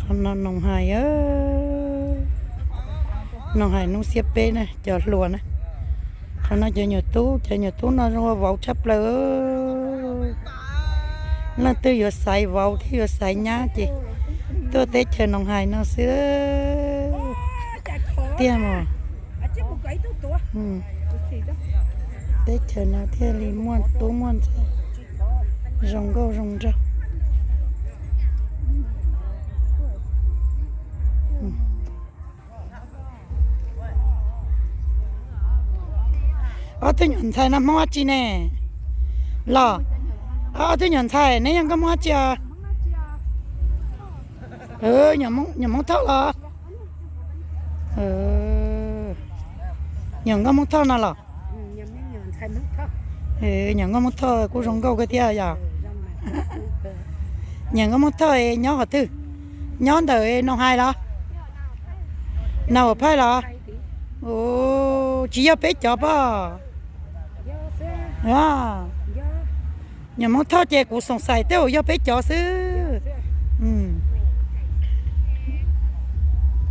น้องหายน้องหายน้องเสียเป้นะจอดลัวนะเขาน่าจะอยู่ตู้น่าจะเว้าชับเลยนั่นตัวอยู่ใส่เว้าที่อยู่ใส่หญ้าจิตัวเตะเชิญน้องหายน้องเสื้อเตี้ยหมอเตะเชิญน้องเที่ยลีม่วนตู้ม่วนรองก็รองเจ้าตัวหย่อนไทยน้ำมัวจีแน่หรอตัวหย่อนไทยนี่ยังก็มัวจีอย่ามองเท่าหรออย่างก็มองเท่านั่นหรออย่างก็มองเท่ากูสงก็เที่ยวอย่างอย่างก็มองเท่าย้อนกับตื้อย้อนเดี๋ยวน้องหายหรอnào ở phải là chỉ ở bé chó ba nhà mong thao chè của sòng sài tiêu ở bé chó xứ